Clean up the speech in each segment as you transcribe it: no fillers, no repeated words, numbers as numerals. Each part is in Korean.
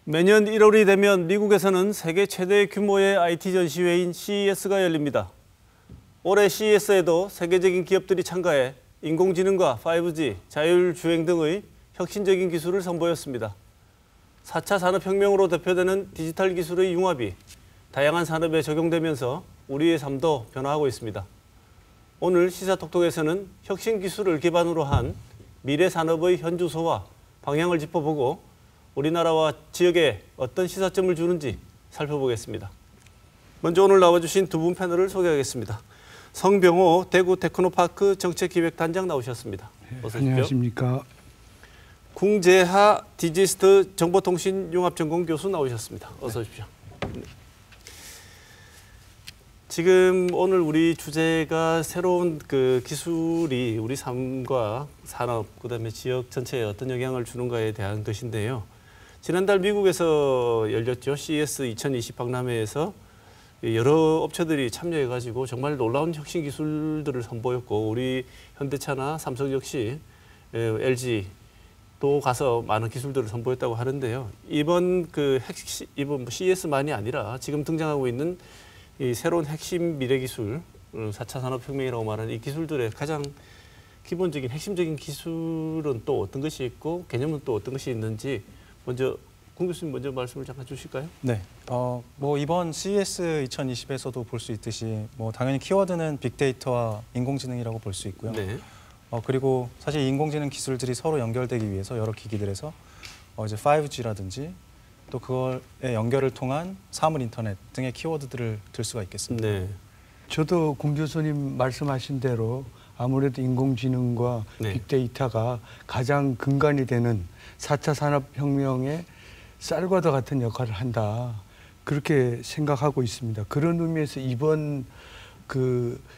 매년 1월이 되면 미국에서는 세계 최대 규모의 IT 전시회인 CES가 열립니다. 올해 CES에도 세계적인 기업들이 참가해 인공지능과 5G, 자율주행 등의 혁신적인 기술을 선보였습니다. 4차 산업혁명으로 대표되는 디지털 기술의 융합이 다양한 산업에 적용되면서 우리의 삶도 변화하고 있습니다. 오늘 시사톡톡에서는 혁신 기술을 기반으로 한 미래 산업의 현주소와 방향을 짚어보고 우리나라와 지역에 어떤 시사점을 주는지 살펴보겠습니다. 먼저 오늘 나와주신 두 분 패널을 소개하겠습니다. 성병호 대구 테크노파크 정책기획단장 나오셨습니다. 어서 오십시오. 안녕하십니까. 궁재하 디지스트 정보통신융합전공 교수 나오셨습니다. 어서 오십시오. 지금 오늘 우리 주제가 새로운 기술이 우리 삶과 산업, 그다음에 지역 전체에 어떤 영향을 주는가에 대한 것인데요. 지난달 미국에서 열렸죠. CES 2020 박람회에서 여러 업체들이 참여해가지고 정말 놀라운 혁신 기술들을 선보였고 우리 현대차나 삼성 역시 LG 또 가서 많은 기술들을 선보였다고 하는데요. 이번 CES만이 아니라 지금 등장하고 있는 이 새로운 핵심 미래 기술, 4차 산업혁명이라고 말하는 이 기술들의 가장 기본적인 핵심적인 기술은 또 어떤 것이 있고 개념은 또 어떤 것이 있는지 먼저 공 교수님 먼저 말씀을 잠깐 주실까요? 네, 이번 CES 2020에서도 볼 수 있듯이 당연히 키워드는 빅데이터와 인공지능이라고 볼 수 있고요. 네. 그리고 사실 인공지능 기술들이 서로 연결되기 위해서 여러 기기들에서 이제 5G라든지 또 그거의 연결을 통한 사물 인터넷 등의 키워드들을 들 수가 있겠습니다. 네. 저도 공 교수님 말씀하신 대로 아무래도 인공지능과 네. 빅데이터가 가장 근간이 되는 4차 산업혁명의 쌀과 더 같은 역할을 한다. 그렇게 생각하고 있습니다. 그런 의미에서 이번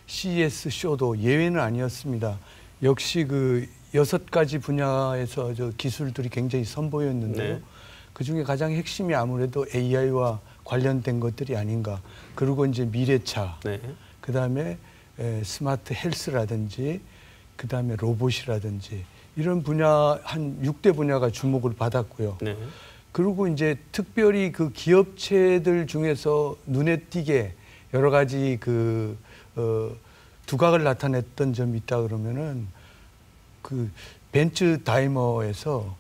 CES 쇼도 예외는 아니었습니다. 역시 6가지 분야에서 기술들이 굉장히 선보였는데요. 네. 그중에 가장 핵심이 아무래도 AI와 관련된 것들이 아닌가. 그리고 이제 미래차, 네. 그다음에 스마트 헬스라든지, 그다음에 로봇이라든지 이런 분야 한 6대 분야가 주목을 받았고요. 네. 그리고 이제 특별히 그 기업체들 중에서 눈에 띄게 여러 가지 두각을 나타냈던 점이 있다 그러면은 벤츠 다이머에서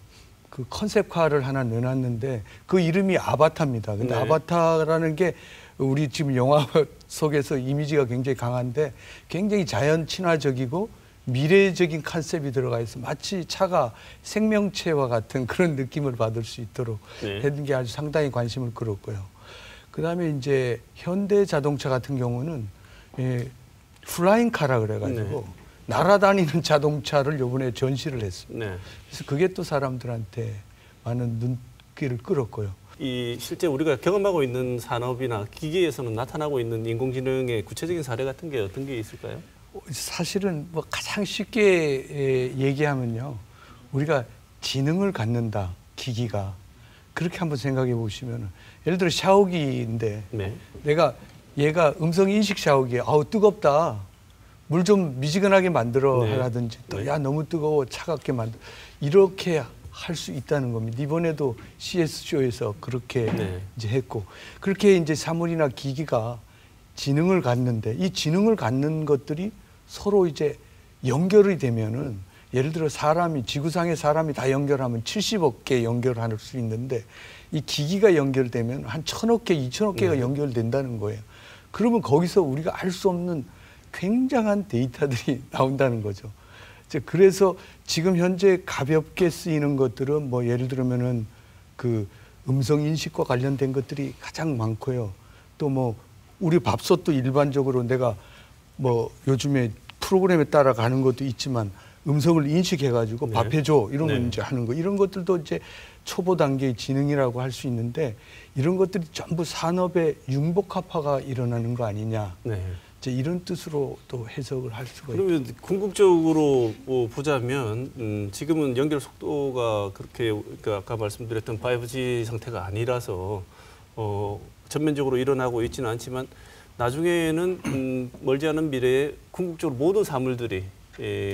컨셉카를 하나 내놨는데 그 이름이 아바타입니다. 근데 네. 아바타라는 게 우리 지금 영화 속에서 이미지가 굉장히 강한데 굉장히 자연 친화적이고 미래적인 컨셉이 들어가 있어 마치 차가 생명체와 같은 그런 느낌을 받을 수 있도록 네. 했는 게 아주 상당히 관심을 끌었고요. 그다음에 이제 현대 자동차 같은 경우는 플라잉 카라 그래가지고 네. 날아다니는 자동차를 이번에 전시를 했습니다. 네. 그래서 그게 또 사람들한테 많은 눈길을 끌었고요. 실제 우리가 경험하고 있는 산업이나 기계에서는 나타나고 있는 인공지능의 구체적인 사례 같은 게 어떤 게 있을까요? 사실은 가장 쉽게 얘기하면요. 우리가 지능을 갖는다, 기기가. 그렇게 한번 생각해 보시면 예를 들어 샤워기인데 네. 얘가 음성 인식 샤워기에 뜨겁다. 물 좀 미지근하게 만들어 네. 하라든지 또 네. 야 너무 뜨거워 차갑게 만들어 이렇게 할 수 있다는 겁니다. 이번에도 CES쇼에서 그렇게 네. 이제 했고 그렇게 이제 사물이나 기기가 지능을 갖는데 이 지능을 갖는 것들이 서로 이제 연결이 되면은 예를 들어 지구상의 사람이 다 연결하면 70억 개 연결할 수 있는데 이 기기가 연결되면 한 1000억 개, 2000억 개가 네. 연결된다는 거예요. 그러면 거기서 우리가 알 수 없는 굉장한 데이터들이 나온다는 거죠. 그래서 지금 현재 가볍게 쓰이는 것들은 예를 들면은 음성 인식과 관련된 것들이 가장 많고요. 또 우리 밥솥도 일반적으로 내가 요즘에 프로그램에 따라 가는 것도 있지만 음성을 인식해가지고 네. 밥해줘 이런 거 네. 이제 하는 거 이런 것들도 이제 초보 단계의 지능이라고 할 수 있는데 이런 것들이 전부 산업의 융복합화가 일어나는 거 아니냐. 네. 이런 뜻으로 또 해석을 할 수가 있죠. 그러면 궁극적으로 보자면 지금은 연결 속도가 그렇게 아까 말씀드렸던 5G 상태가 아니라서 전면적으로 일어나고 있지는 않지만 나중에는 멀지 않은 미래에 궁극적으로 모든 사물들이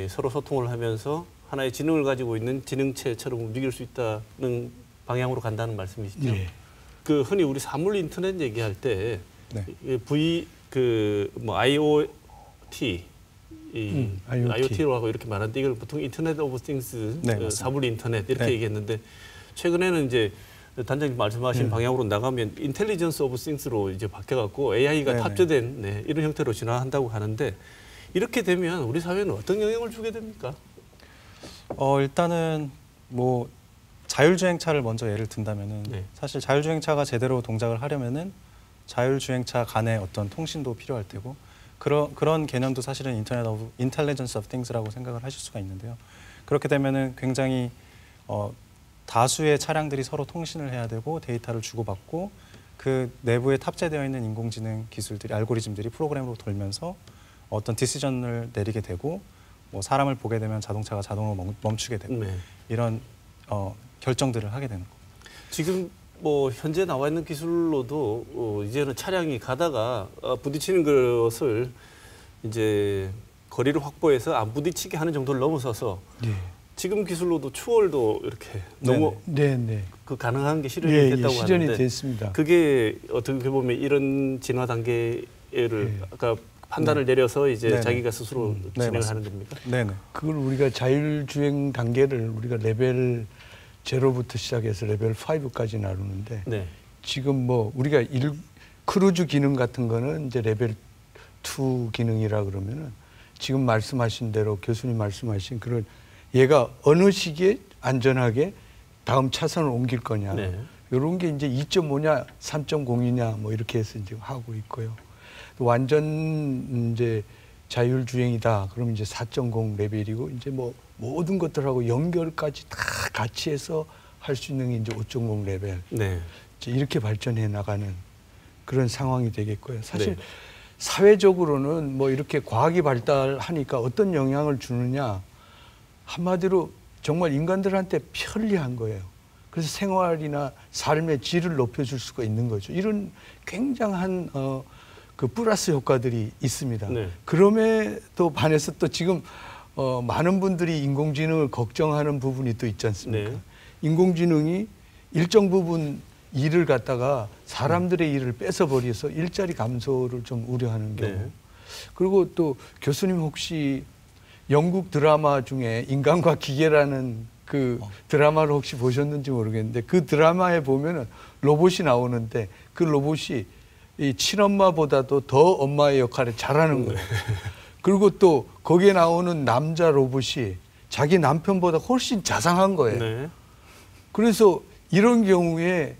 서로 소통을 하면서 하나의 지능을 가지고 있는 지능체처럼 움직일 수 있다는 방향으로 간다는 말씀이시죠? 예. 그 흔히 우리 사물 인터넷 얘기할 때 네. IoT IoT. IoT로 하고 이렇게 말하는데 이걸 보통 인터넷 오브 띵스 네, 맞습니다. 사물 인터넷 이렇게 네. 얘기했는데 최근에는 이제 단장님 말씀하신 방향으로 나가면 인텔리전스 오브 띵스로 이제 바뀌어갖고 AI가 네네. 탑재된 이런 형태로 진화한다고 하는데 이렇게 되면 우리 사회는 어떤 영향을 주게 됩니까? 일단은 뭐 자율주행차를 먼저 예를 든다면은 네. 사실 자율주행차가 제대로 동작을 하려면은 자율주행차 간의 어떤 통신도 필요할 테고 그런 개념도 사실은 인텔리전스 오브 띵스라고 생각을 하실 수가 있는데요. 그렇게 되면은 굉장히 다수의 차량들이 서로 통신을 해야 되고 데이터를 주고받고 그 내부에 탑재되어 있는 인공지능 기술들이 알고리즘들이 프로그램으로 돌면서 어떤 디시전을 내리게 되고 뭐 사람을 보게 되면 자동차가 자동으로 멈추게 되고 네. 이런 결정들을 하게 되는 거예요. 지금 뭐 현재 나와 있는 기술로도 이제는 차량이 가다가 부딪히는 것을 이제 거리를 확보해서 안 부딪히게 하는 정도를 넘어서서 예. 지금 기술로도 추월도 이렇게 너무 네. 그 가능한 게 실현이 예, 됐다고 실현이 하는데 됐습니다. 그게 어떻게 보면 이런 진화 단계를 아까 판단을 내려서 이제 네네. 자기가 스스로 네, 진행을 맞습니다. 하는 겁니까? 네네. 그걸 우리가 자율주행 단계를 우리가 레벨 0부터 시작해서 레벨 5까지 나누는데 네. 지금 뭐 우리가 크루즈 기능 같은 거는 이제 레벨 2 기능이라 그러면은 지금 말씀하신 대로 교수님 말씀하신 그런 얘가 어느 시기에 안전하게 다음 차선을 옮길 거냐. 네. 이런 게 이제 2.5냐, 3.0이냐 뭐 이렇게 해서 이제 하고 있고요. 완전 이제 자율주행이다. 그러면 이제 4.0 레벨이고 이제 뭐 모든 것들하고 연결까지 다 같이 해서 할 수 있는 게 이제 5.0 레벨. 네. 이제 이렇게 발전해 나가는 그런 상황이 되겠고요. 사실 네. 사회적으로는 뭐 이렇게 과학이 발달하니까 어떤 영향을 주느냐 한마디로 정말 인간들한테 편리한 거예요. 그래서 생활이나 삶의 질을 높여줄 수가 있는 거죠. 이런 굉장한 그 플러스 효과들이 있습니다. 네. 그럼에도 반해서 또 지금 많은 분들이 인공지능을 걱정하는 부분이 또 있지 않습니까? 네. 인공지능이 일정 부분 일을 갖다가 사람들의 일을 뺏어버려서 일자리 감소를 좀 우려하는 경우. 네. 그리고 또 교수님 혹시 영국 드라마 중에 인간과 기계라는 그 드라마를 혹시 보셨는지 모르겠는데 그 드라마에 보면은 로봇이 나오는데 그 로봇이 이 친엄마보다도 더 엄마의 역할을 잘하는 거예요. 그리고 또 거기에 나오는 남자 로봇이 자기 남편보다 훨씬 자상한 거예요. 네. 그래서 이런 경우에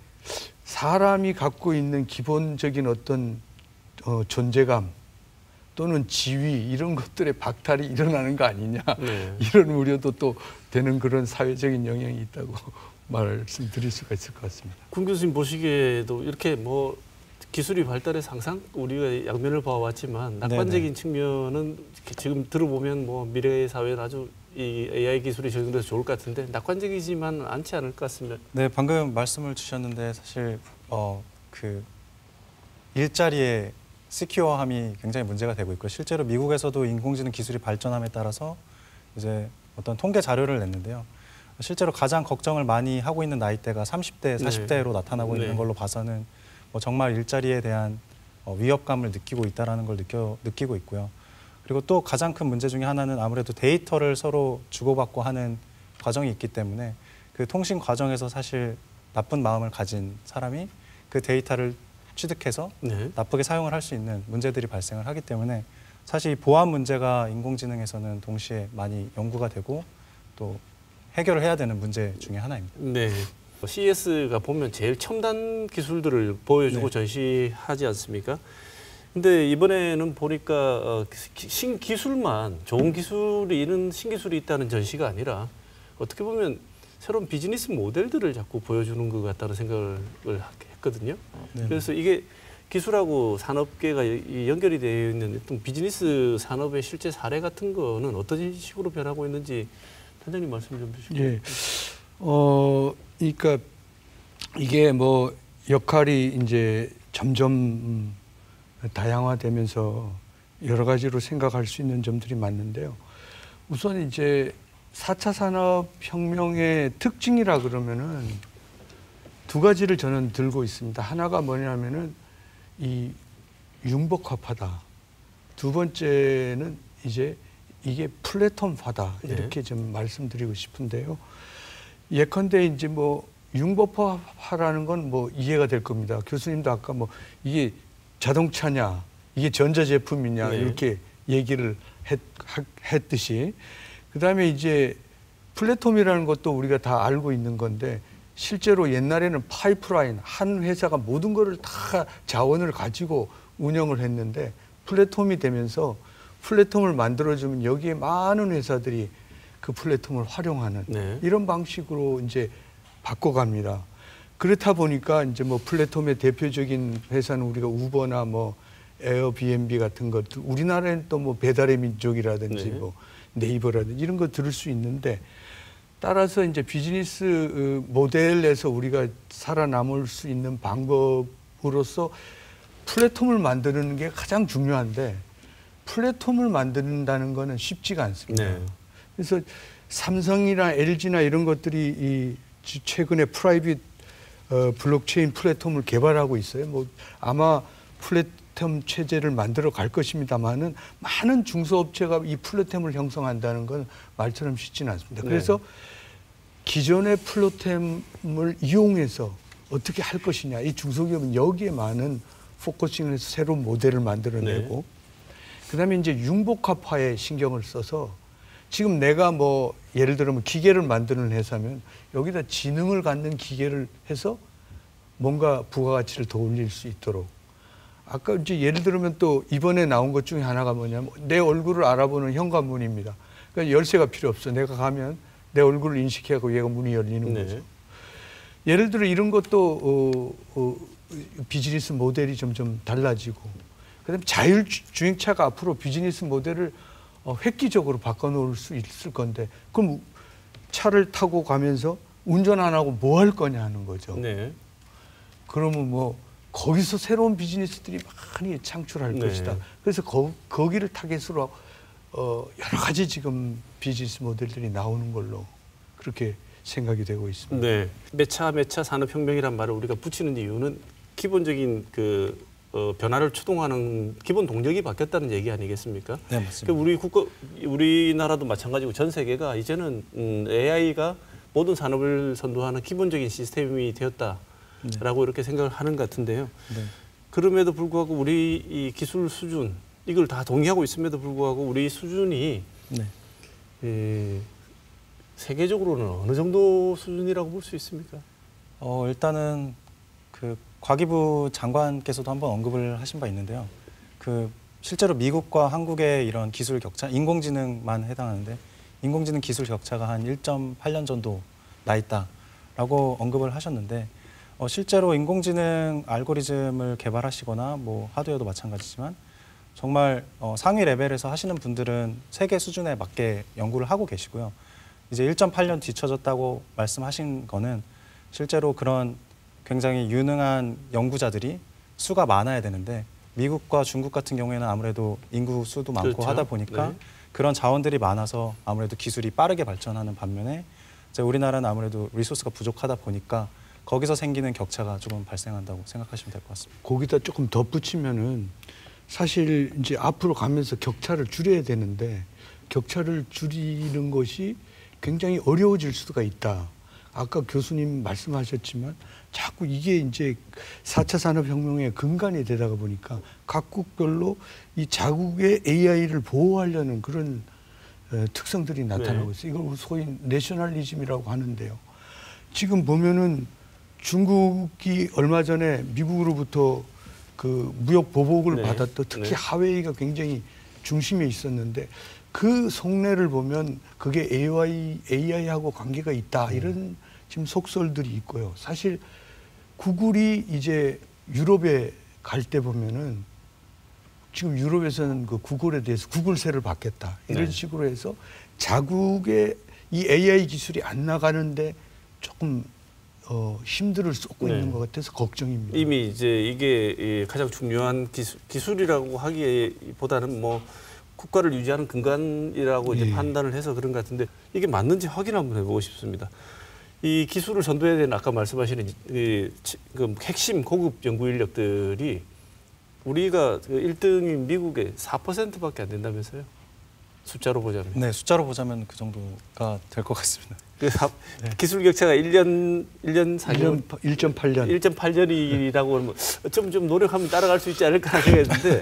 사람이 갖고 있는 기본적인 어떤 존재감 또는 지위 이런 것들의 박탈이 일어나는 거 아니냐 네. 이런 우려도 또 되는 그런 사회적인 영향이 있다고 말씀드릴 수가 있을 것 같습니다. 군 교수님 보시기에도 이렇게 뭐 기술이 발달해서 항상 우리가 양면을 봐왔지만 낙관적인 측면은 지금 들어보면 뭐 미래의 사회는 아주 이 AI 기술이 적용돼서 좋을 것 같은데 낙관적이지만 않지 않을 것 같습니다. 네, 방금 말씀을 주셨는데 사실 그 일자리의 시큐어함이 굉장히 문제가 되고 있고 실제로 미국에서도 인공지능 기술이 발전함에 따라서 이제 어떤 통계 자료를 냈는데요. 실제로 가장 걱정을 많이 하고 있는 나이대가 30대, 40대로 나타나고 있는 걸로 봐서는 뭐 정말 일자리에 대한 위협감을 느끼고 있다라는 걸 느끼고 있고요. 그리고 또 가장 큰 문제 중에 하나는 아무래도 데이터를 서로 주고받고 하는 과정이 있기 때문에 그 통신 과정에서 사실 나쁜 마음을 가진 사람이 그 데이터를 취득해서 나쁘게 사용을 할 수 있는 문제들이 발생을 하기 때문에 사실 이 보안 문제가 인공지능에서는 동시에 많이 연구가 되고 또 해결을 해야 되는 문제 중에 하나입니다. 네. CES가 보면 제일 첨단 기술들을 보여주고 전시하지 않습니까? 근데 이번에는 보니까 신기술만 좋은 기술이 이런 신기술이 있다는 전시가 아니라 어떻게 보면 새로운 비즈니스 모델들을 자꾸 보여주는 것 같다는 생각을 했거든요. 그래서 이게 기술하고 산업계가 연결이 되어 있는 어떤 비즈니스 산업의 실제 사례 같은 거는 어떤 식으로 변하고 있는지 단장님 말씀 좀 주시고요. 예. 그러니까 이게 뭐 역할이 이제 점점 다양화되면서 여러 가지로 생각할 수 있는 점들이 많는데요. 우선 이제 4차 산업혁명의 특징이라 그러면은 두 가지를 저는 들고 있습니다. 하나가 뭐냐면은 이 융복합하다. 두 번째는 이제 이게 플랫폼화다. 이렇게 좀 말씀드리고 싶은데요. 예컨대 이제 뭐 융복합화라는 건 뭐 이해가 될 겁니다. 교수님도 아까 뭐 이게 자동차냐, 이게 전자제품이냐 이렇게 얘기를 했듯이 그다음에 이제 플랫폼이라는 것도 우리가 다 알고 있는 건데 실제로 옛날에는 파이프라인 한 회사가 모든 거를 다 자원을 가지고 운영을 했는데 플랫폼이 되면서 플랫폼을 만들어주면 여기에 많은 회사들이 그 플랫폼을 활용하는 이런 방식으로 이제 바꿔갑니다. 그렇다 보니까 이제 뭐 플랫폼의 대표적인 회사는 우리가 우버나 뭐 에어비앤비 같은 것들, 우리나라에는 또 뭐 배달의 민족이라든지 뭐 네이버라든지 이런 거 들을 수 있는데 따라서 이제 비즈니스 모델에서 우리가 살아남을 수 있는 방법으로서 플랫폼을 만드는 게 가장 중요한데 플랫폼을 만든다는 거는 쉽지가 않습니다. 그래서 삼성이나 LG나 이런 것들이 이 최근에 프라이빗 블록체인 플랫폼을 개발하고 있어요. 뭐 아마 플랫폼 체제를 만들어 갈 것입니다만은 많은 중소업체가 이 플랫폼을 형성한다는 건 말처럼 쉽지는 않습니다. 그래서 기존의 플랫폼을 이용해서 어떻게 할 것이냐. 이 중소기업은 여기에 많은 포커싱을 해서 새로운 모델을 만들어내고 그다음에 이제 융복합화에 신경을 써서 지금 내가 뭐 예를 들면 기계를 만드는 회사면 여기다 지능을 갖는 기계를 해서 뭔가 부가가치를 더 올릴 수 있도록 아까 이제 예를 들면 또 이번에 나온 것 중에 하나가 뭐냐면 내 얼굴을 알아보는 현관문입니다. 그러니까 열쇠가 필요 없어. 내가 가면 내 얼굴을 인식하고 얘가 문이 열리는 거죠. 예를 들어 이런 것도 비즈니스 모델이 점점 달라지고 그다음에 자율주행차가 앞으로 비즈니스 모델을 획기적으로 바꿔놓을 수 있을 건데 그럼 차를 타고 가면서 운전 안 하고 뭐 할 거냐 하는 거죠. 그러면 뭐 거기서 새로운 비즈니스들이 많이 창출할 것이다. 그래서 거기를 타겟으로 여러 가지 지금 비즈니스 모델들이 나오는 걸로 그렇게 생각이 되고 있습니다. 매차 산업혁명이란 말을 우리가 붙이는 이유는 기본적인 그 변화를 추동하는 기본 동력이 바뀌었다는 얘기 아니겠습니까? 네, 맞습니다. 우리나라도 마찬가지고 전 세계가 이제는 AI가 모든 산업을 선도하는 기본적인 시스템이 되었다라고 이렇게 생각을 하는 것 같은데요. 그럼에도 불구하고 우리 이 기술 수준 이걸 다 동의하고 있음에도 불구하고 우리 수준이 세계적으로는 어느 정도 수준이라고 볼 수 있습니까? 일단은 그 과기부 장관께서도 한번 언급을 하신 바 있는데요. 그 실제로 미국과 한국의 이런 기술 격차, 인공지능만 해당하는데 인공지능 기술 격차가 한 1.8년 정도 나 있다라고 언급을 하셨는데 실제로 인공지능 알고리즘을 개발하시거나 뭐 하드웨어도 마찬가지지만 정말 상위 레벨에서 하시는 분들은 세계 수준에 맞게 연구를 하고 계시고요. 이제 1.8년 뒤처졌다고 말씀하신 거는 실제로 그런 굉장히 유능한 연구자들이 수가 많아야 되는데 미국과 중국 같은 경우에는 아무래도 인구 수도 많고 하다 보니까 그런 자원들이 많아서 아무래도 기술이 빠르게 발전하는 반면에 이제 우리나라는 아무래도 리소스가 부족하다 보니까 거기서 생기는 격차가 조금 발생한다고 생각하시면 될 것 같습니다. 거기다 조금 덧붙이면은 사실 이제 앞으로 가면서 격차를 줄여야 되는데 격차를 줄이는 것이 굉장히 어려워질 수가 있다. 아까 교수님 말씀하셨지만 자꾸 이게 이제 4차 산업혁명의 근간이 되다가 보니까 각국별로 이 자국의 AI를 보호하려는 그런 특성들이 나타나고 있어요. 이걸 소위 내셔널리즘이라고 하는데요. 지금 보면은 중국이 얼마 전에 미국으로부터 그 무역 보복을 받았던 특히 하웨이가 굉장히 중심에 있었는데 그 속내를 보면 그게 AI하고 관계가 있다 이런 지금 속설들이 있고요. 사실 구글이 이제 유럽에 갈 때 보면은 지금 유럽에서는 그 구글에 대해서 구글세를 받겠다 이런 식으로 해서 자국의 이 AI 기술이 안 나가는데 조금 힘들을 쏟고 있는 것 같아서 걱정입니다. 이미 이제 이게 가장 중요한 기술이라고 하기보다는 뭐 국가를 유지하는 근간이라고 이제 판단을 해서 그런 것 같은데 이게 맞는지 확인 한번 해보고 싶습니다. 이 기술을 선도해야 되는 아까 말씀하시는 그 핵심 고급 연구 인력들이 우리가 그 1등인 미국의 4%밖에 안 된다면서요? 숫자로 보자면. 네, 숫자로 보자면 그 정도가 될 것 같습니다. 네. 기술 격차가 1년 4개월 1.8년. 1.8년이라고 하면 좀 노력하면 따라갈 수 있지 않을까 생각했는데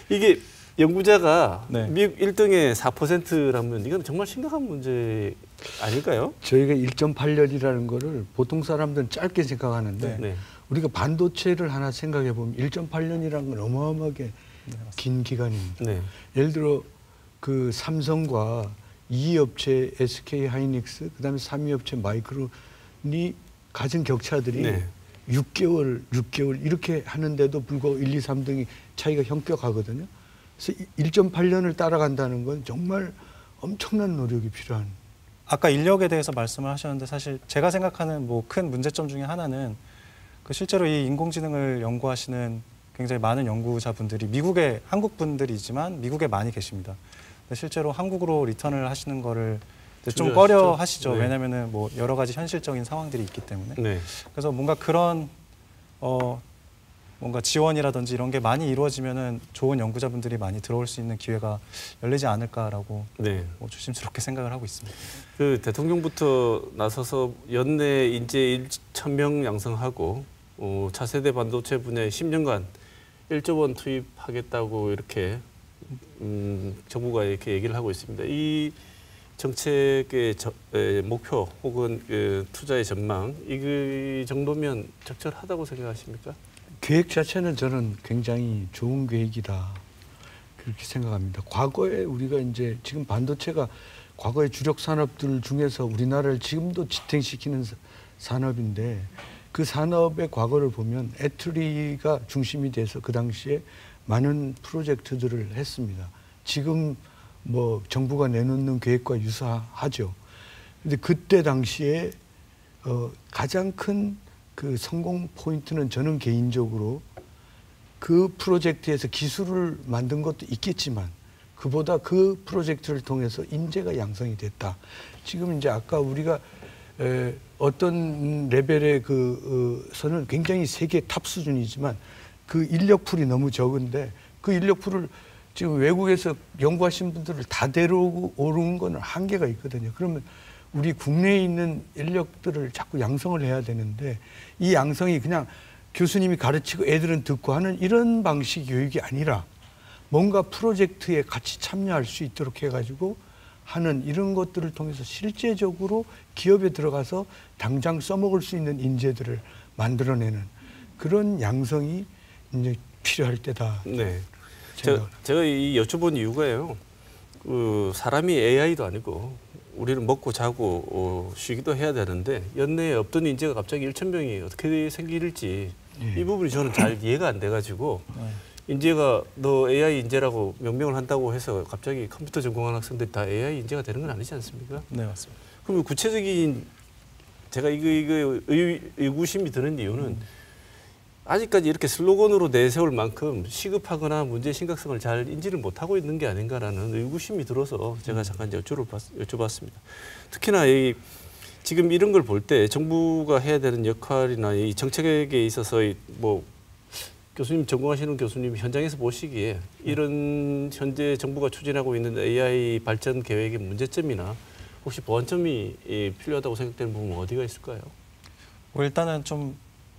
이게 연구자가 네. 미국 1등의 4%라면 이건 정말 심각한 문제 아닐까요? 저희가 1.8년이라는 거를 보통 사람들은 짧게 생각하는데 네. 우리가 반도체를 하나 생각해 보면 1.8년이라는 건 어마어마하게 긴 기간입니다. 네. 예를 들어 그 삼성과 2위 업체 SK 하이닉스, 그다음에 3위 업체 마이크론이 가진 격차들이 네. 6개월 이렇게 하는데도 불구하고 1, 2, 3등이 차이가 현격하거든요. 그래서 1.8년을 따라간다는 건 정말 엄청난 노력이 필요한. 아까 인력에 대해서 말씀을 하셨는데 사실 제가 생각하는 뭐 큰 문제점 중에 하나는 그 실제로 이 인공지능을 연구하시는 굉장히 많은 연구자분들이 미국의 한국 분들이지만 미국에 많이 계십니다. 근데 실제로 한국으로 리턴을 하시는 거를 좀 주저하시죠? 꺼려 하시죠. 네. 왜냐하면은 뭐 여러 가지 현실적인 상황들이 있기 때문에. 네. 그래서 뭔가 그런 뭔가 지원이라든지 이런 게 많이 이루어지면은 좋은 연구자분들이 많이 들어올 수 있는 기회가 열리지 않을까라고 네. 뭐 조심스럽게 생각을 하고 있습니다. 그 대통령부터 나서서 연내 인재 1,000명 양성하고 차세대 반도체 분야에 10년간 1조 원 투입하겠다고 이렇게 정부가 이렇게 얘기를 하고 있습니다. 이 정책의 목표 혹은 그 투자의 전망 이 정도면 적절하다고 생각하십니까? 계획 자체는 저는 굉장히 좋은 계획이다 그렇게 생각합니다. 과거에 우리가 이제 지금 반도체가 과거의 주력 산업들 중에서 우리나라를 지금도 지탱시키는 산업인데 그 산업의 과거를 보면 애틀리가 중심이 돼서 그 당시에 많은 프로젝트들을 했습니다. 지금 뭐 정부가 내놓는 계획과 유사하죠. 근데 그때 당시에 가장 큰 그 성공 포인트는 저는 개인적으로 그 프로젝트에서 기술을 만든 것도 있겠지만 그보다 그 프로젝트를 통해서 인재가 양성이 됐다. 지금 이제 아까 우리가 어떤 레벨의 선은 굉장히 세계 탑 수준이지만 그 인력풀이 너무 적은데 그 인력풀을 지금 외국에서 연구하신 분들을 다 데려오는 건 한계가 있거든요. 그러면 우리 국내에 있는 인력들을 자꾸 양성을 해야 되는데 이 양성이 그냥 교수님이 가르치고 애들은 듣고 하는 이런 방식 교육이 아니라 뭔가 프로젝트에 같이 참여할 수 있도록 해가지고 하는 이런 것들을 통해서 실제적으로 기업에 들어가서 당장 써먹을 수 있는 인재들을 만들어내는 그런 양성이 이제 필요할 때다. 네. 제가 이 여쭤본 이유가요. 사람이 AI도 아니고 우리는 먹고 자고 쉬기도 해야 되는데 연내에 없던 인재가 갑자기 1,000명이 어떻게 생길지 이 부분이 저는 잘 이해가 안 돼가지고 인재가 너 AI 인재라고 명명을 한다고 해서 갑자기 컴퓨터 전공한 학생들이 다 AI 인재가 되는 건 아니지 않습니까? 네, 맞습니다. 그럼 구체적인 제가 이거 의구심이 드는 이유는 아직까지 이렇게 슬로건으로 내세울 만큼 시급하거나 문제의 심각성을 잘 인지를 못하고 있는 게 아닌가라는 의구심이 들어서 제가 잠깐 여쭤봤습니다. 특히나 지금 이런 걸 볼 때 정부가 해야 되는 역할이나 이 정책에 있어서 뭐 교수님 전공하시는 교수님 현장에서 보시기에 이런 현재 정부가 추진하고 있는 AI 발전 계획의 문제점이나 혹시 보완점이 필요하다고 생각되는 부분은 어디가 있을까요? 뭐 일단은 좀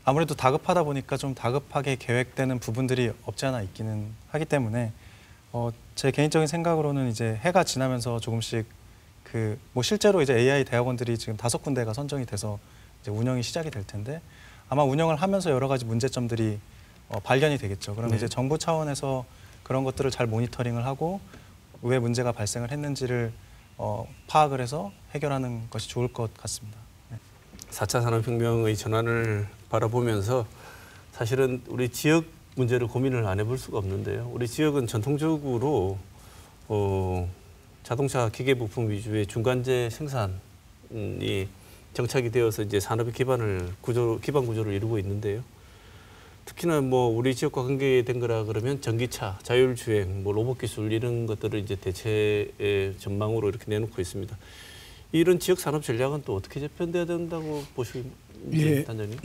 아무래도 다급하다 보니까 좀 다급하게 계획되는 부분들이 없지 않아 있기는 하기 때문에 제 개인적인 생각으로는 이제 해가 지나면서 조금씩 뭐 실제로 이제 AI 대학원들이 지금 5군데가 선정이 돼서 이제 운영이 시작이 될 텐데 아마 운영을 하면서 여러 가지 문제점들이 발견이 되겠죠. 그러면 이제 정부 차원에서 그런 것들을 잘 모니터링을 하고 왜 문제가 발생을 했는지를 파악을 해서 해결하는 것이 좋을 것 같습니다. 네. 4차 산업혁명의 전환을 바라보면서 사실은 우리 지역 문제를 고민을 안 해볼 수가 없는데요. 우리 지역은 전통적으로 자동차 기계 부품 위주의 중간재 생산이 정착이 되어서 이제 산업의 기반 구조를 이루고 있는데요. 특히나 뭐 우리 지역과 관계된 거라 그러면 전기차, 자율주행, 뭐 로봇 기술 이런 것들을 이제 대체의 전망으로 이렇게 내놓고 있습니다. 이런 지역 산업 전략은 또 어떻게 재편돼야 된다고 보시는 예. 단장님?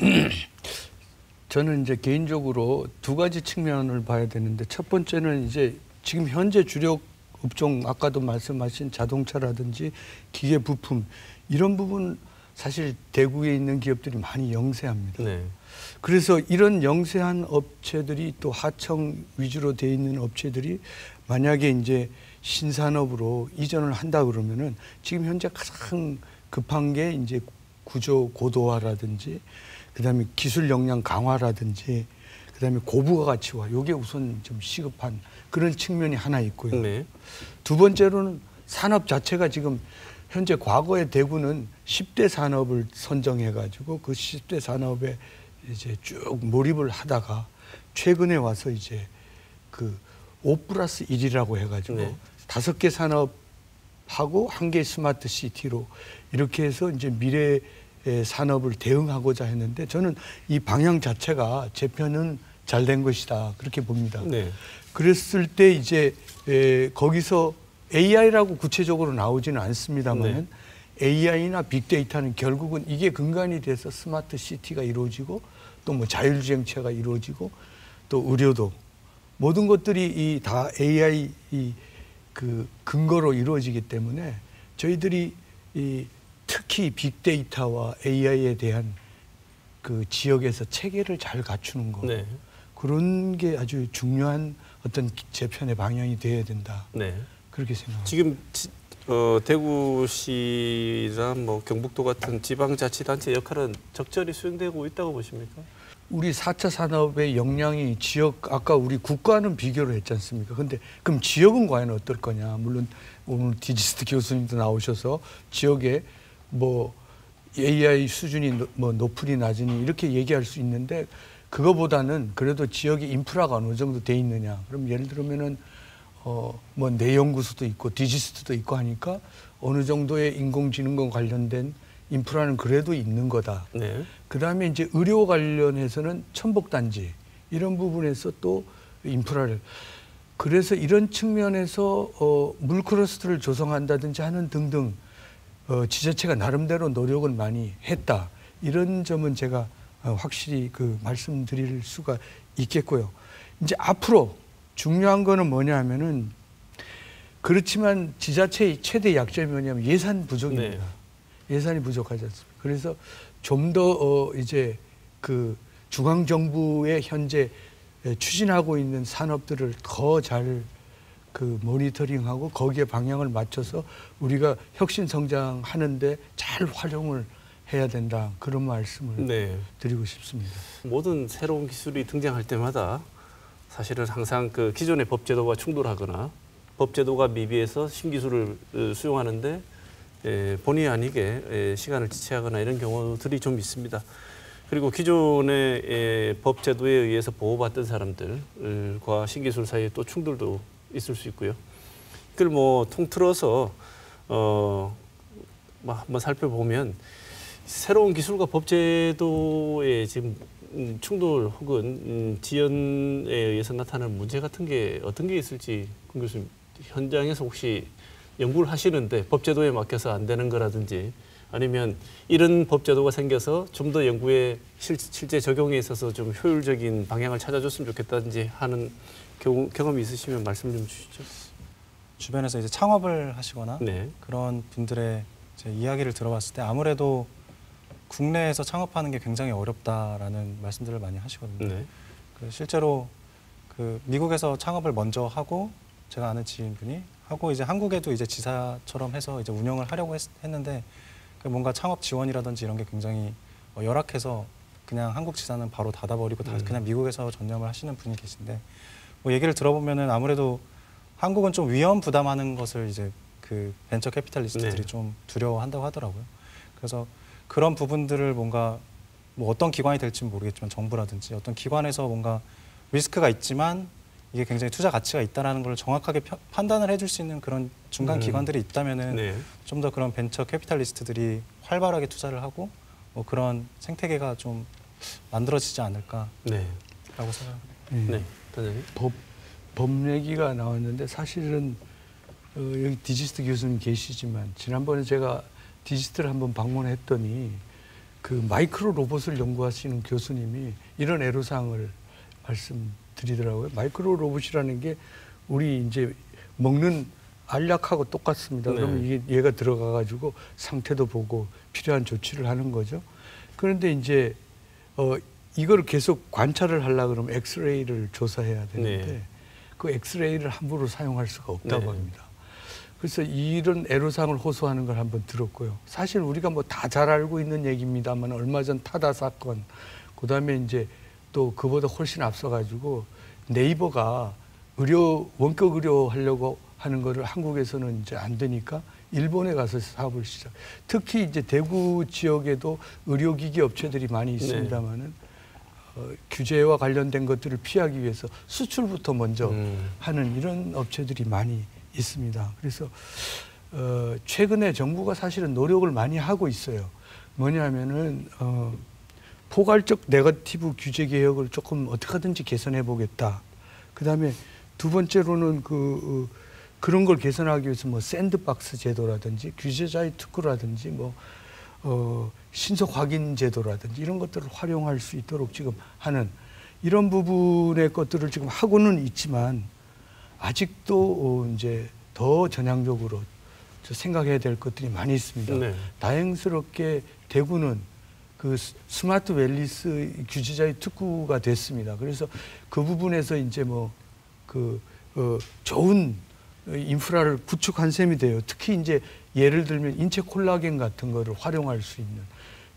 저는 이제 개인적으로 두 가지 측면을 봐야 되는데 첫 번째는 이제 지금 현재 주력 업종 아까도 말씀하신 자동차라든지 기계 부품 이런 부분 사실 대구에 있는 기업들이 많이 영세합니다. 네. 그래서 이런 영세한 업체들이 또 하청 위주로 돼 있는 업체들이 만약에 이제 신산업으로 이전을 한다 그러면은 지금 현재 가장 급한 게 이제 구조 고도화라든지 그다음에 기술 역량 강화라든지 그다음에 고부가 가치화 요게 우선 좀 시급한 그런 측면이 하나 있고요. 네. 두 번째로는 산업 자체가 지금 현재 과거의 대구는 10대 산업을 선정해 가지고 그 10대 산업에 이제 쭉 몰입을 하다가 최근에 와서 이제 그 5+1이라고 해 가지고 네. 5개 산업하고 1개 스마트 시티로 이렇게 해서 이제 미래의 산업을 대응하고자 했는데 저는 이 방향 자체가 재편은 잘 된 것이다 그렇게 봅니다. 네. 그랬을 때 이제 거기서 AI라고 구체적으로 나오지는 않습니다만은 AI나 빅데이터는 결국은 이게 근간이 돼서 스마트 시티가 이루어지고 또 뭐 자율주행차가 이루어지고 또 의료도 모든 것들이 이 다 AI 그 근거로 이루어지기 때문에 저희들이 이 특히 빅데이터와 AI에 대한 그 지역에서 체계를 잘 갖추는 거 네. 그런 게 아주 중요한 어떤 재편의 방향이 되어야 된다. 네. 그렇게 생각합니다. 지금 대구시랑 뭐 경북도 같은 지방자치단체 역할은 적절히 수행되고 있다고 보십니까? 우리 4차 산업의 역량이 지역 아까 우리 국가는 비교를 했지 않습니까? 근데 그럼 지역은 과연 어떨 거냐? 물론 오늘 디지스트 교수님도 나오셔서 지역에 뭐 AI 수준이 뭐 높으니 낮으니 이렇게 얘기할 수 있는데 그거보다는 그래도 지역의 인프라가 어느 정도 돼 있느냐. 그럼 예를 들면은 뭐 내연구소도 있고 디지스트도 있고 하니까 어느 정도의 인공지능과 관련된 인프라는 그래도 있는 거다. 네. 그다음에 이제 의료 관련해서는 첨복단지 이런 부분에서 또 인프라를 그래서 이런 측면에서 물클러스터를 조성한다든지 하는 등등 지자체가 나름대로 노력을 많이 했다. 이런 점은 제가 확실히 그 말씀드릴 수가 있겠고요. 이제 앞으로 중요한 거는 뭐냐 하면은 그렇지만 지자체의 최대 약점이 뭐냐면 예산 부족입니다. 네. 예산이 부족하지 않습니까? 그래서 좀 더 이제 그 중앙 정부의 현재 추진하고 있는 산업들을 더 잘 그 모니터링하고 거기에 방향을 맞춰서 우리가 혁신 성장하는데 잘 활용을 해야 된다 그런 말씀을 네. 드리고 싶습니다. 모든 새로운 기술이 등장할 때마다 사실은 항상 그 기존의 법제도와 충돌하거나 법제도가 미비해서 신기술을 수용하는데 본의 아니게 시간을 지체하거나 이런 경우들이 좀 있습니다. 그리고 기존의 법제도에 의해서 보호받던 사람들과 신기술 사이에 또 충돌도 있을 수 있고요. 그걸 뭐 통틀어서 한번 살펴보면 새로운 기술과 법제도의 지금 충돌 혹은 지연에 의해서 나타나는 문제 같은 게 어떤 게 있을지 권 교수님 현장에서 혹시 연구를 하시는데 법제도에 맡겨서 안 되는 거라든지 아니면 이런 법제도가 생겨서 좀 더 연구에 실제 적용에 있어서 좀 효율적인 방향을 찾아줬으면 좋겠다든지 하는 경험이 있으시면 말씀 좀 주시죠. 주변에서 이제 창업을 하시거나 네. 그런 분들의 이제 이야기를 들어봤을 때 아무래도 국내에서 창업하는 게 굉장히 어렵다라는 말씀들을 많이 하시거든요. 네. 그 실제로 그 미국에서 창업을 먼저 하고 제가 아는 지인분이 하고 이제 한국에도 이제 지사처럼 해서 이제 운영을 하려고 했는데 뭔가 창업 지원이라든지 이런 게 굉장히 열악해서 그냥 한국 지사는 바로 닫아버리고 다 그냥 미국에서 전념을 하시는 분이 계신데 뭐 얘기를 들어보면은 아무래도 한국은 좀 위험 부담하는 것을 이제 그 벤처 캐피탈리스트들이 네. 좀 두려워한다고 하더라고요. 그래서 그런 부분들을 뭔가 뭐 어떤 기관이 될지는 모르겠지만 정부라든지 어떤 기관에서 뭔가 리스크가 있지만 이게 굉장히 투자 가치가 있다라는 걸 정확하게 판단을 해줄 수 있는 그런 중간 기관들이 있다면은 네. 좀 더 그런 벤처 캐피탈리스트들이 활발하게 투자를 하고 뭐 그런 생태계가 좀 만들어지지 않을까라고 네. 생각합니다. 네. 단장님. 법 얘기가 나왔는데 사실은 여기 디지스트 교수님 계시지만 지난번에 제가 디지털 한번 방문했더니 그 마이크로 로봇을 연구하시는 교수님이 이런 애로사항을 말씀드리더라고요. 마이크로 로봇이라는 게 우리 이제 먹는 알약하고 똑같습니다. 네. 그러면 이게 얘가 들어가가지고 상태도 보고 필요한 조치를 하는 거죠. 그런데 이제 이걸 계속 관찰을 하려고 그러면 엑스레이를 조사해야 되는데 네. 그 엑스레이를 함부로 사용할 수가 없다고 네. 합니다. 그래서 이런 애로사항을 호소하는 걸 한번 들었고요. 사실 우리가 뭐 다 잘 알고 있는 얘기입니다만 얼마 전 타다 사건, 그다음에 이제 또 그보다 훨씬 앞서가지고 네이버가 원격 의료 하려고 하는 거를 한국에서는 이제 안 되니까 일본에 가서 사업을 시작. 특히 이제 대구 지역에도 의료기기 업체들이 많이 있습니다만은 규제와 관련된 것들을 피하기 위해서 수출부터 먼저 하는 이런 업체들이 많이 있습니다. 그래서 최근에 정부가 사실은 노력을 많이 하고 있어요. 뭐냐면은 포괄적 네거티브 규제 개혁을 조금 어떻게 하든지 개선해 보겠다. 그다음에 두 번째로는 그런 걸 개선하기 위해서 뭐 샌드박스 제도라든지 규제자의 특구라든지 뭐 신속 확인 제도라든지 이런 것들을 활용할 수 있도록 지금 하는 이런 부분의 것들을 지금 하고는 있지만 아직도 이제 더 전향적으로 생각해야 될 것들이 많이 있습니다. 네. 다행스럽게 대구는 그 스마트 웰리스 규제자의 특구가 됐습니다. 그래서 그 부분에서 이제 뭐 좋은 인프라를 구축한 셈이 돼요. 특히 이제 예를 들면 인체 콜라겐 같은 거를 활용할 수 있는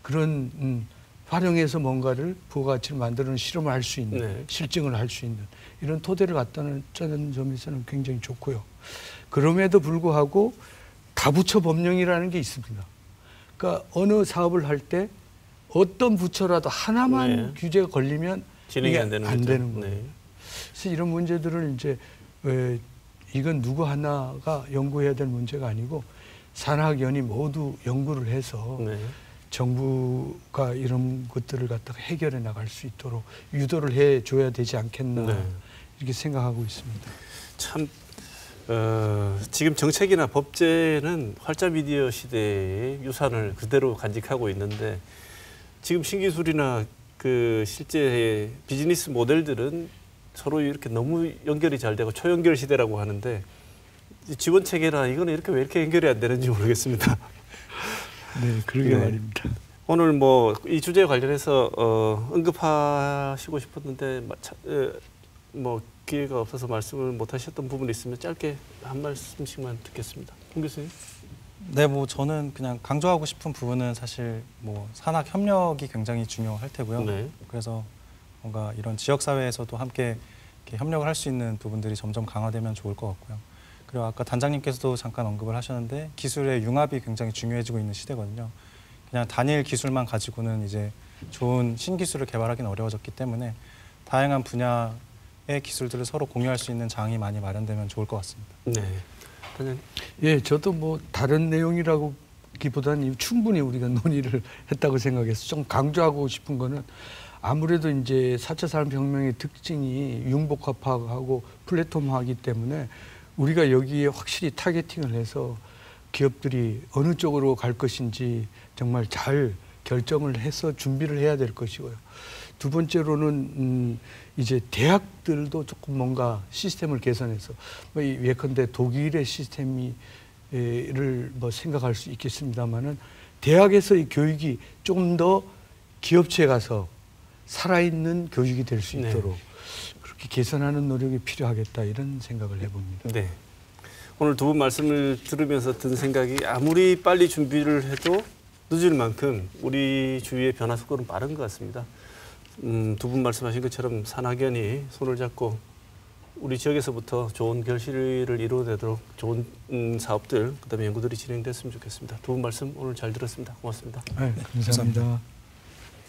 그런 활용해서 뭔가를 부가가치를 만드는 실험을 할 수 있는 네. 실증을 할 수 있는 이런 토대를 갖다는 점에서는 굉장히 좋고요. 그럼에도 불구하고 다부처 법령이라는 게 있습니다. 그러니까 어느 사업을 할 때 어떤 부처라도 하나만 네. 규제가 걸리면 진행이 이게 안 되는 안 거죠. 되는 거예요. 네. 그래서 이런 문제들을 이제 이건 누구 하나가 연구해야 될 문제가 아니고 산학연이 모두 연구를 해서 네. 정부가 이런 것들을 갖다가 해결해 나갈 수 있도록 유도를 해 줘야 되지 않겠나 네. 이렇게 생각하고 있습니다. 참 지금 정책이나 법제는 활자 미디어 시대의 유산을 그대로 간직하고 있는데 지금 신기술이나 그 실제 비즈니스 모델들은 서로 이렇게 너무 연결이 잘 되고 초연결 시대라고 하는데 지원 체계나 이거는 왜 이렇게 연결이 안 되는지 모르겠습니다. 네, 그러게 네. 말입니다. 오늘 뭐 이 주제에 관련해서 언급하시고 싶었는데 뭐 기회가 없어서 말씀을 못 하셨던 부분이 있으면 짧게 한 말씀씩만 듣겠습니다. 홍 교수님. 네, 뭐 저는 그냥 강조하고 싶은 부분은 사실 뭐 산학 협력이 굉장히 중요할 테고요. 네. 그래서 뭔가 이런 지역 사회에서도 함께 이렇게 협력을 할 수 있는 부분들이 점점 강화되면 좋을 것 같고요. 그리고 아까 단장님께서도 잠깐 언급을 하셨는데 기술의 융합이 굉장히 중요해지고 있는 시대거든요. 그냥 단일 기술만 가지고는 이제 좋은 신기술을 개발하기는 어려워졌기 때문에 다양한 분야의 기술들을 서로 공유할 수 있는 장이 많이 마련되면 좋을 것 같습니다. 네. 단장님. 예, 저도 뭐 다른 내용이라기보다는 충분히 우리가 논의를 했다고 생각해서 좀 강조하고 싶은 거는 아무래도 이제 4차 산업혁명의 특징이 융복합화하고 플랫폼화이기 때문에 우리가 여기에 확실히 타겟팅을 해서 기업들이 어느 쪽으로 갈 것인지 정말 잘 결정을 해서 준비를 해야 될 것이고요. 두 번째로는 이제 대학들도 조금 뭔가 시스템을 개선해서 뭐 예컨대 독일의 시스템을 뭐 생각할 수 있겠습니다만은 대학에서의 교육이 조금 더 기업체에 가서 살아있는 교육이 될 수 있도록 그렇게 개선하는 노력이 필요하겠다 이런 생각을 해봅니다. 네. 오늘 두 분 말씀을 들으면서 든 생각이 아무리 빨리 준비를 해도 늦을 만큼 우리 주위의 변화 속도는 빠른 것 같습니다. 두 분 말씀하신 것처럼 산학연이 손을 잡고 우리 지역에서부터 좋은 결실을 이루어내도록 좋은 사업들, 그다음에 연구들이 진행됐으면 좋겠습니다. 두 분 말씀 오늘 잘 들었습니다. 고맙습니다. 네, 감사합니다.